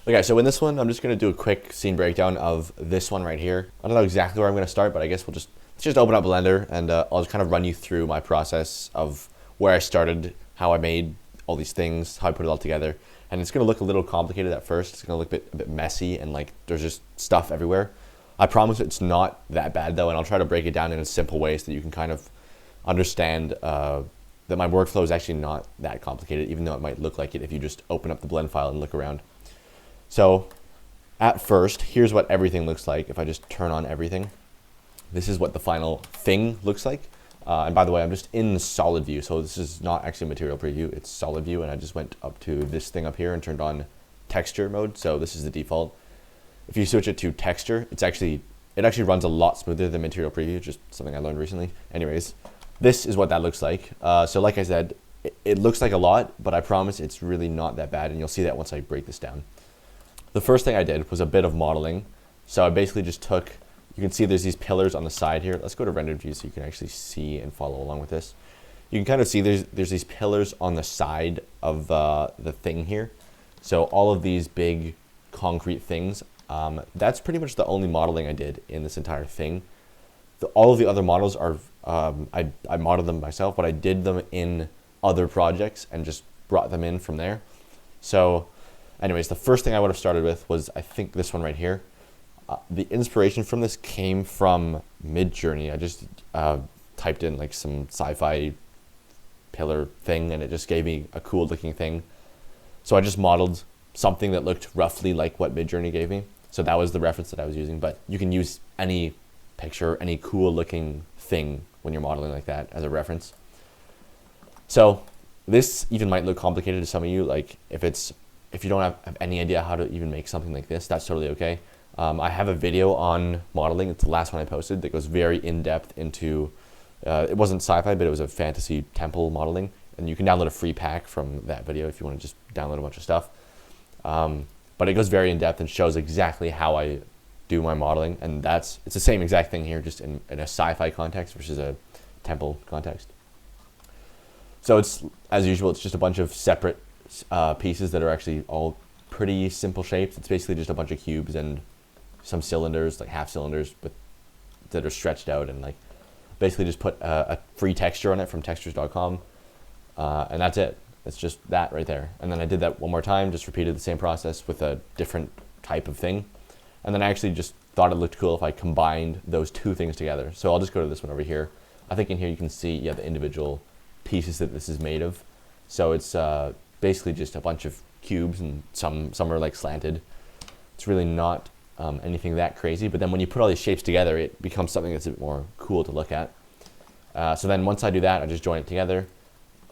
Okay, so in this one, I'm just gonna do a quick scene breakdown of this one right here. I don't know exactly where I'm gonna start, but I guess let's just open up Blender and I'll just kind of run you through my process of where I started, how I made all these things, how I put it all together. And it's gonna look a little complicated at first. It's gonna look a bit messy and like there's just stuff everywhere. I promise it's not that bad though, and I'll try to break it down in a simple way so that you can kind of understand that my workflow is actually not that complicated, even though it might look like it if you just open up the blend file and look around. So at first, here's what everything looks like. If I just turn on everything, this is what the final thing looks like. And by the way, I'm just in solid view. So this is not actually material preview, it's solid view. And I just went up to this thing up here and turned on texture mode. So this is the default. If you switch it to texture, it actually runs a lot smoother than material preview, just something I learned recently. Anyways, this is what that looks like. So like I said, it looks like a lot, but I promise it's really not that bad. And you'll see that once I break this down. The first thing I did was a bit of modeling. So I basically just took, you can see there's these pillars on the side here. Let's go to rendered view so you can actually see and follow along with this. You can kind of see there's these pillars on the side of the thing here. So all of these big concrete things, that's pretty much the only modeling I did in this entire thing. All of the other models are, I modeled them myself, but I did them in other projects and just brought them in from there. So anyways, the first thing I would have started with was, I think, this one right here. The inspiration from this came from Midjourney. I just typed in like some sci-fi pillar thing and it just gave me a cool looking thing. So I just modeled something that looked roughly like what Midjourney gave me. So that was the reference that I was using, but you can use any picture, any cool looking thing when you're modeling like that as a reference. So this even might look complicated to some of you, like if you don't have any idea how to even make something like this, that's totally okay. I have a video on modeling, it's the last one I posted, that goes very in-depth into, it wasn't sci-fi, but it was a fantasy temple modeling, and you can download a free pack from that video if you want to just download a bunch of stuff. But it goes very in-depth and shows exactly how I do my modeling, and it's the same exact thing here, just in a sci-fi context versus a temple context. So it's, as usual, it's just a bunch of separate pieces that are actually all pretty simple shapes. It's basically just a bunch of cubes and some cylinders, like half cylinders, that are stretched out, and like basically just put a free texture on it from textures.com, and that's it. It's just that right there. And then I did that one more time, just repeated the same process with a different type of thing. And then I actually just thought it looked cool if I combined those two things together. So I'll just go to this one over here. I think in here you can see, yeah, the individual pieces that this is made of. So it's basically just a bunch of cubes, and some are like slanted. It's really not anything that crazy, but then when you put all these shapes together, it becomes something that's a bit more cool to look at. So then once I do that, I just join it together,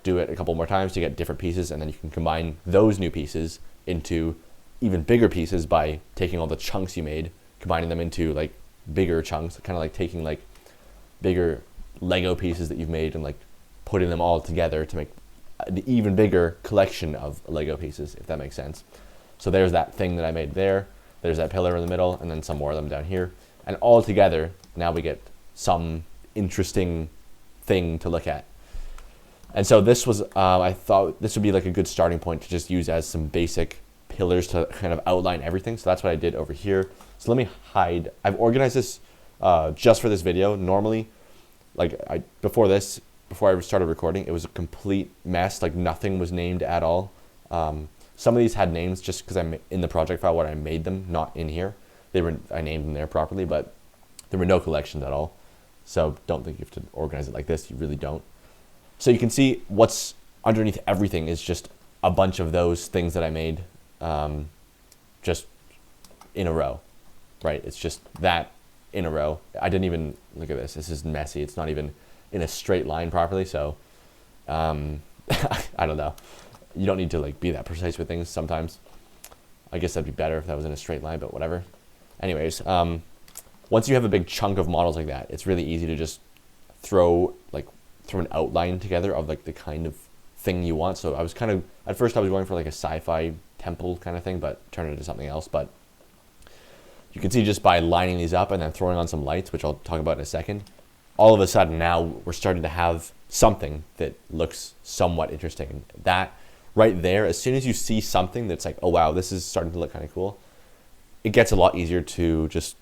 do it a couple more times to get different pieces, and then you can combine those new pieces into even bigger pieces by taking all the chunks you made, combining them into like bigger chunks, kind of like taking like bigger Lego pieces that you've made and like putting them all together to make an even bigger collection of Lego pieces, if that makes sense. So there's that thing that I made there, there's that pillar in the middle, and then some more of them down here. And all together, now we get some interesting thing to look at. And so this was, I thought this would be like a good starting point to just use as some basic pillars to kind of outline everything. So that's what I did over here. So let me hide, I've organized this just for this video. Normally, like before I started recording, it was a complete mess. Like nothing was named at all. Some of these had names just because I'm in the project file where I made them, not in here. I named them there properly, but there were no collections at all. So don't think you have to organize it like this. You really don't. So you can see what's underneath everything is just a bunch of those things that I made just in a row, right? It's just that in a row. I didn't even, look at this. This is messy. It's not even in a straight line properly. So I don't know. You don't need to like be that precise with things sometimes. I guess that'd be better if that was in a straight line, but whatever. Anyways, once you have a big chunk of models like that, it's really easy to just throw an outline together of like the kind of thing you want. So at first I was going for like a sci-fi temple kind of thing, but turned it into something else. But you can see just by lining these up and then throwing on some lights, which I'll talk about in a second, all of a sudden now we're starting to have something that looks somewhat interesting. That right there, as soon as you see something that's like, oh wow, this is starting to look kind of cool, it gets a lot easier to just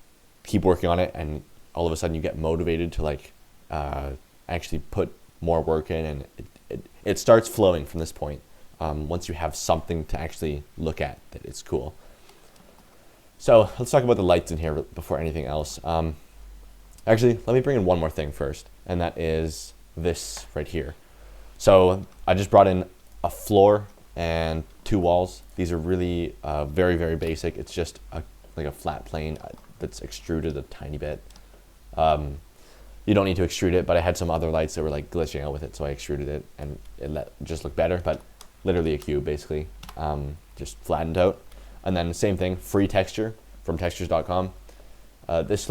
keep working on it, and all of a sudden you get motivated to like actually put more work in, and it starts flowing from this point. Once you have something to actually look at that it's cool. So let's talk about the lights in here before anything else. Actually, let me bring in one more thing first, and that is this right here. So I just brought in a floor and 2 walls. These are really very, very basic. It's just like a flat plane that's extruded a tiny bit. You don't need to extrude it, but I had some other lights that were like glitching out with it, so I extruded it, and it just looked better, but literally a cube basically, just flattened out. And then same thing, free texture from textures.com. It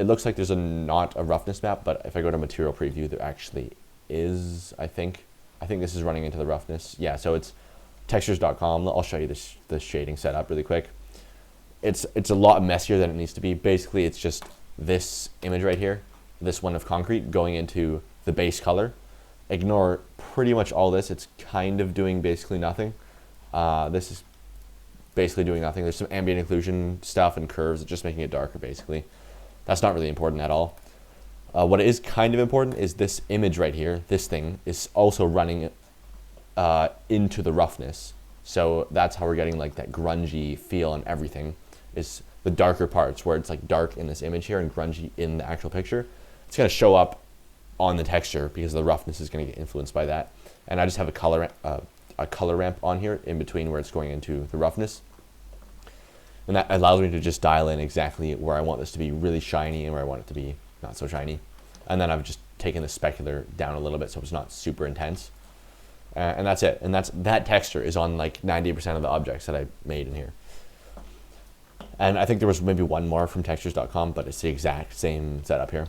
looks like there's not a roughness map, but if I go to material preview, there actually is, I think this is running into the roughness. Yeah, so it's textures.com. I'll show you the shading setup really quick. It's a lot messier than it needs to be. Basically, it's just this image right here, this one of concrete going into the base color. Ignore pretty much all this. It's kind of doing basically nothing. This is basically doing nothing. There's some ambient occlusion stuff and curves, just making it darker basically. That's not really important at all. What is kind of important is this image right here. This thing is also running into the roughness. So that's how we're getting like that grungy feel and everything, is the darker parts where it's like dark in this image here and grungy in the actual picture. It's going to show up on the texture because the roughness is going to get influenced by that. And I just have a color ramp on here in between where it's going into the roughness. And that allows me to just dial in exactly where I want this to be really shiny and where I want it to be not so shiny. And then I've just taken the specular down a little bit so it's not super intense. And that's it. And that texture is on like 90% of the objects that I made in here. And I think there was maybe one more from textures.com, but it's the exact same setup here.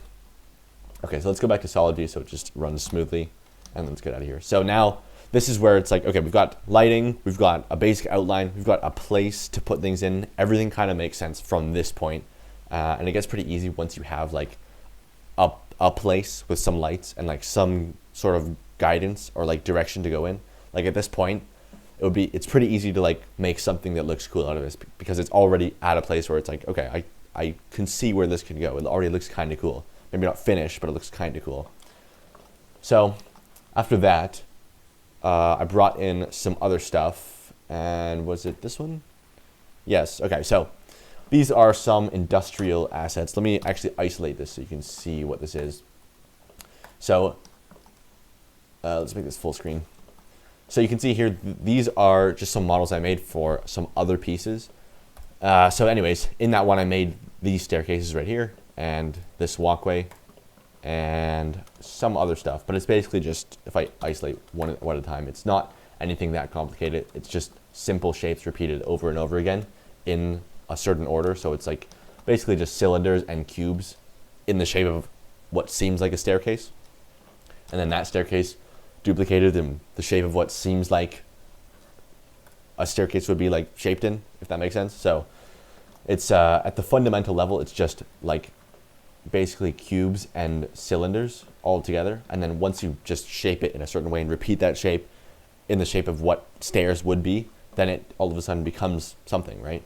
Okay, so let's go back to solid view so it just runs smoothly, and let's get out of here. So now this is where it's like, okay, we've got lighting, we've got a basic outline, we've got a place to put things in. Everything kind of makes sense from this point. And it gets pretty easy once you have like a place with some lights and like some sort of guidance or like direction to go in. Like at this point, it's pretty easy to like make something that looks cool out of this because it's already at a place where it's like, okay, I can see where this can go. It already looks kind of cool. Maybe not finished, but it looks kind of cool. So after that, I brought in some other stuff, and was it this one? Yes, okay, so these are some industrial assets. Let me actually isolate this so you can see what this is. So let's make this full screen. So you can see here, these are just some models I made for some other pieces. So anyways, in that one I made these staircases right here, and this walkway, and some other stuff. But it's basically just, if I isolate one at a time, it's not anything that complicated. It's just simple shapes repeated over and over again in a certain order. So it's like basically just cylinders and cubes in the shape of what seems like a staircase. And then that staircase duplicated in the shape of what seems like a staircase would be like shaped in, if that makes sense. So it's at the fundamental level, it's just like basically cubes and cylinders all together. And then once you just shape it in a certain way and repeat that shape in the shape of what stairs would be, then it all of a sudden becomes something, right?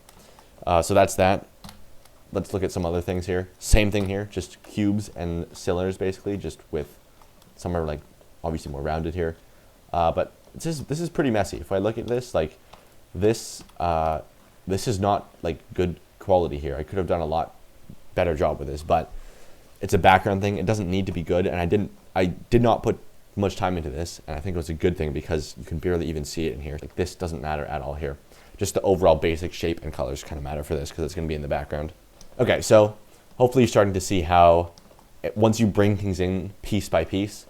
So that's that. Let's look at some other things here. Same thing here, just cubes and cylinders basically, just with some are like obviously more rounded here. But this is pretty messy. If I look at this, like this is not like good quality here. I could have done a lot better job with this, but it's a background thing. It doesn't need to be good, and I did not put much time into this, and I think it was a good thing because you can barely even see it in here. Like this doesn't matter at all here. Just the overall basic shape and colors kind of matter for this because it's going to be in the background. Okay, so hopefully you're starting to see how once you bring things in piece by piece,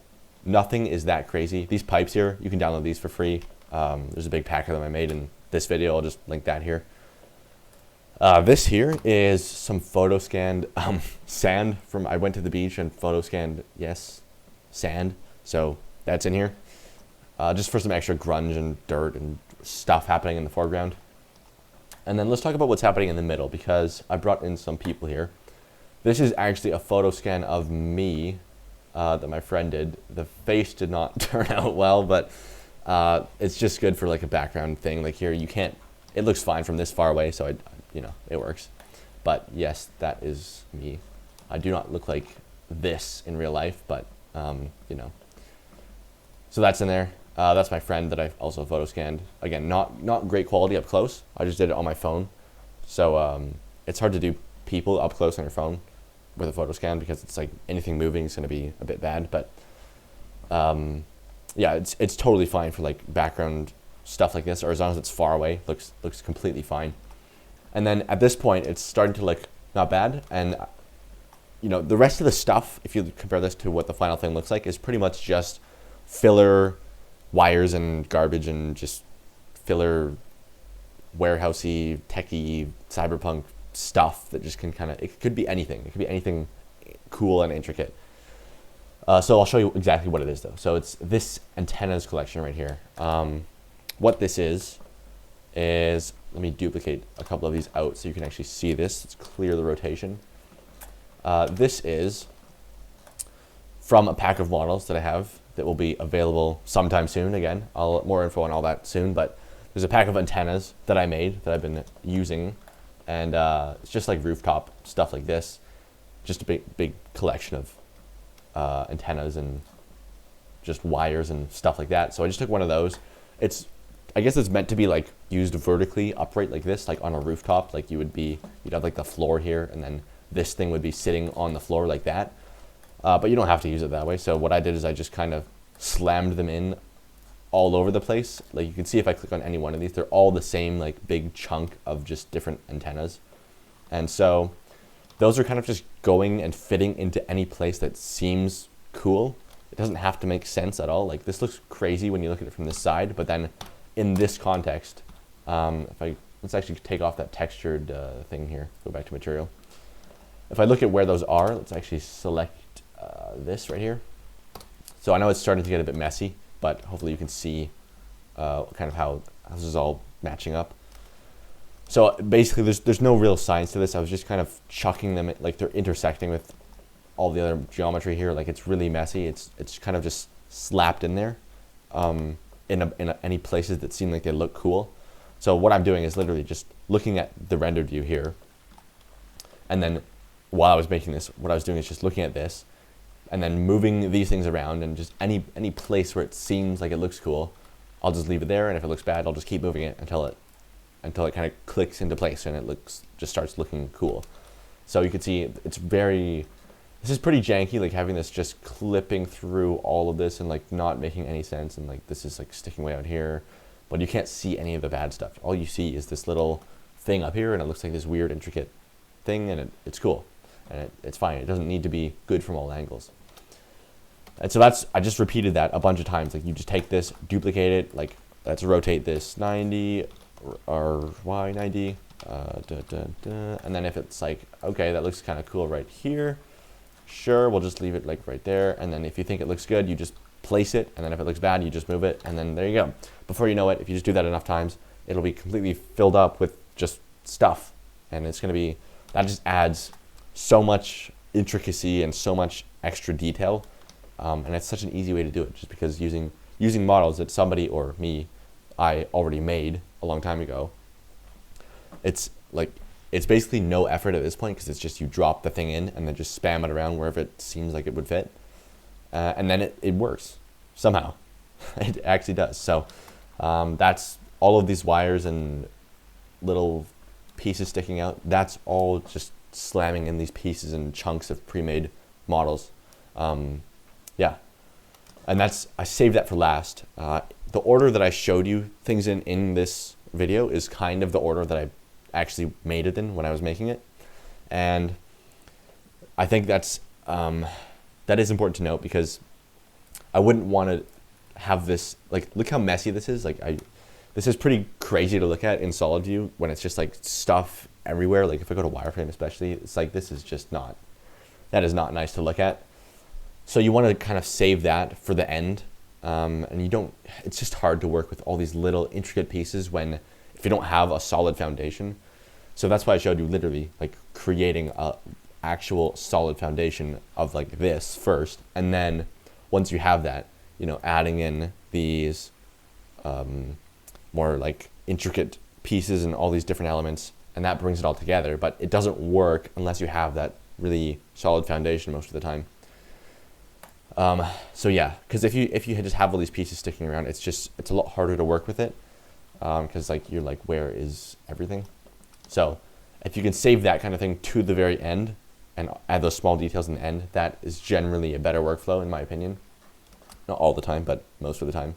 nothing is that crazy. These pipes here, you can download these for free. There's a big pack of them I made in this video. I'll just link that here. This here is some photo scanned sand from, I went to the beach and photo scanned, yes, sand. So that's in here. Just for some extra grunge and dirt and stuff happening in the foreground. And then let's talk about what's happening in the middle because I brought in some people here. This is actually a photo scan of me that my friend did. The face did not turn out well, but It's just good for like a background thing. Like here, you can't, it looks fine from this far away, so it works. But yes, that is me. I do not look like this in real life, but so that's in there. That's my friend that I also photo scanned. Again, not great quality up close. I just did it on my phone. So it's hard to do people up close on your phone with a photo scan because it's like anything moving is going to be a bit bad. But yeah, it's totally fine for like background stuff like this, or as long as it's far away, looks completely fine. And then at this point, it's starting to look not bad. And the rest of the stuff, if you compare this to what the final thing looks like, is pretty much just filler wires and garbage and just filler warehousey, techie, cyberpunk stuff that just can it could be anything. It could be anything cool and intricate. So I'll show you exactly what it is though. So it's this antennas collection right here. What this is, let me duplicate a couple of these out so you can actually see this. Let's clear the rotation. This is from a pack of models that I have that will be available sometime soon. Again, I'll more info on all that soon, but there's a pack of antennas that I made that I've been using, and it's just like rooftop stuff like this, just a big collection of antennas and just wires and stuff like that. So I just took one of those. I guess it's meant to be like used vertically upright like this, like on a rooftop. Like you'd have like the floor here, and then this thing would be sitting on the floor like that. But you don't have to use it that way. So what I did is I just kind of slammed them in all over the place. Like you can see if I click on any one of these, they're all the same like big chunk of just different antennas. And so those are kind of just going and fitting into any place that seems cool. It doesn't have to make sense at all. Like this looks crazy when you look at it from this side, but then in this context, let's actually take off that textured thing here, go back to material. If I look at where those are, let's actually select this right here. So I know it's starting to get a bit messy, but hopefully you can see kind of how this is all matching up. So basically there's no real science to this. I was just kind of chucking them, like they're intersecting with all the other geometry here. Like it's really messy. It's kind of just slapped in there in any places that seem like they look cool. So what I'm doing is literally just looking at the rendered view here, and then while I was making this, what I was doing is just looking at this and then moving these things around, and just any place where it seems like it looks cool, I'll just leave it there, and if it looks bad, I'll just keep moving it until it kind of clicks into place and it just starts looking cool. So you can see this is pretty janky, like having this just clipping through all of this and like not making any sense, and like this is like sticking way out here, but you can't see any of the bad stuff. All you see is this little thing up here, and it looks like this weird intricate thing, and it's cool, and it's fine. It doesn't need to be good from all angles. And so I just repeated that a bunch of times. Like you just take this, duplicate it, like let's rotate this 90 or Y 90, and then if it's like, okay, that looks kind of cool right here, sure, we'll just leave it like right there. And then if you think it looks good, you just place it, and then if it looks bad, you just move it, and then there you go. Before you know it, if you just do that enough times, it'll be completely filled up with just stuff, and it's going to be, that just adds so much intricacy and so much extra detail, and it's such an easy way to do it, just because using models that somebody or me I already made a long time ago. It's basically no effort at this point, because it's just you drop the thing in and then just spam it around wherever it seems like it would fit, and then it works somehow. It actually does. So that's all of these wires and little pieces sticking out. That's all just slamming in these pieces and chunks of pre-made models. Yeah, and I saved that for last. The order that I showed you things in this video is kind of the order that I actually made it in when I was making it, and I think that is important to note, because I wouldn't want to have this, like, look how messy this is. Like this is pretty crazy to look at in solid view when it's just like stuff everywhere. Like if I go to wireframe especially, it's like that is not nice to look at. So you want to kind of save that for the end, and it's just hard to work with all these little intricate pieces if you don't have a solid foundation. So that's why I showed you literally like creating a actual solid foundation of like this first, and then once you have that, adding in these more like intricate pieces and all these different elements, and that brings it all together. But it doesn't work unless you have that really solid foundation most of the time. So yeah, because if you just have all these pieces sticking around, it's a lot harder to work with it, because like you're like, where is everything? So if you can save that kind of thing to the very end and add those small details in the end, that is generally a better workflow in my opinion. Not all the time, but most of the time.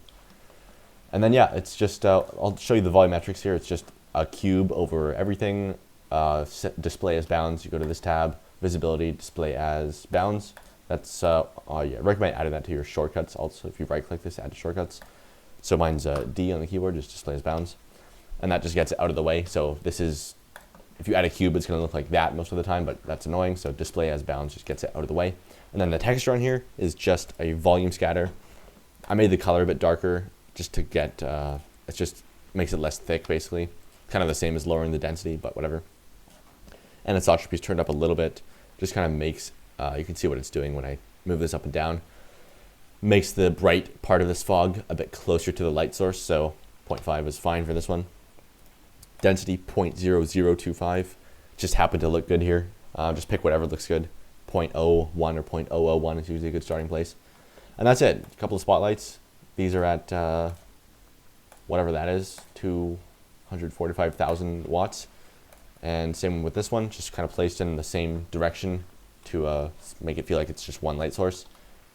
And then yeah, it's just I'll show you the volumetrics here. It's just a cube over everything. Set display as bounds. You go to this tab, visibility, display as bounds. That's yeah, I recommend adding that to your shortcuts. Also, if you right click this, add to shortcuts. So mine's D on the keyboard, just display as bounds, and that just gets it out of the way. So this is, if you add a cube, it's going to look like that most of the time, but that's annoying. So display as bounds just gets it out of the way. And then the texture on here is just a volume scatter. I made the color a bit darker just to get, it just makes it less thick basically. Kind of the same as lowering the density, but whatever. And its entropy is turned up a little bit. Just kind of makes, you can see what it's doing when I move this up and down. Makes the bright part of this fog a bit closer to the light source, so 0.5 is fine for this one. Density 0.0025, just happened to look good here. Just pick whatever looks good. 0.01 or 0.001 is usually a good starting place. And that's it, a couple of spotlights. These are at whatever that is, 245,000 watts. And same with this one, just kind of placed in the same direction to make it feel like it's just one light source.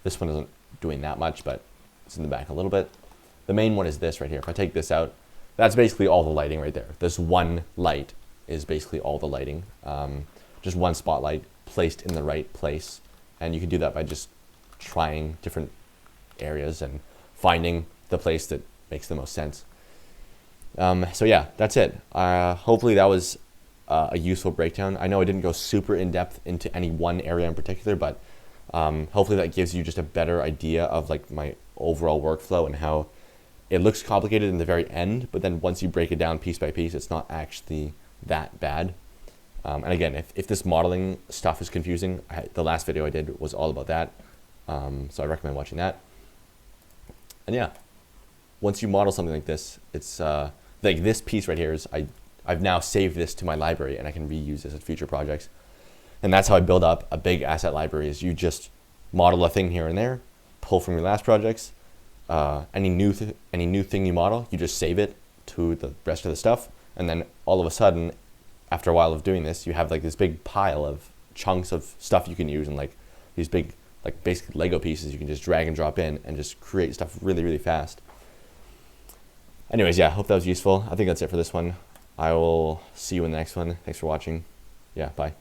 This one isn't doing that much, but it's in the back a little bit. The main one is this right here. If I take this out, that's basically all the lighting right there. This one light is basically all the lighting. Just one spotlight placed in the right place. And you can do that by just trying different areas and finding the place that makes the most sense. So yeah, that's it. Hopefully that was a useful breakdown. I know I didn't go super in depth into any one area in particular, but hopefully that gives you just a better idea of like my overall workflow and how it looks complicated in the very end, but then once you break it down piece by piece, it's not actually that bad. And again, if this modeling stuff is confusing, the last video I did was all about that. So I recommend watching that. And yeah, once you model something like this, it's like this piece right here is, I've now saved this to my library and I can reuse this in future projects. And that's how I build up a big asset library, is you just model a thing here and there, pull from your last projects, any new thing you model, you just save it to the rest of the stuff. And then all of a sudden, after a while of doing this, you have like this big pile of chunks of stuff you can use, and like these big, like basic Lego pieces you can just drag and drop in and just create stuff really, really fast. Anyways, yeah, hope that was useful. I think that's it for this one. I will see you in the next one. Thanks for watching. Yeah, bye.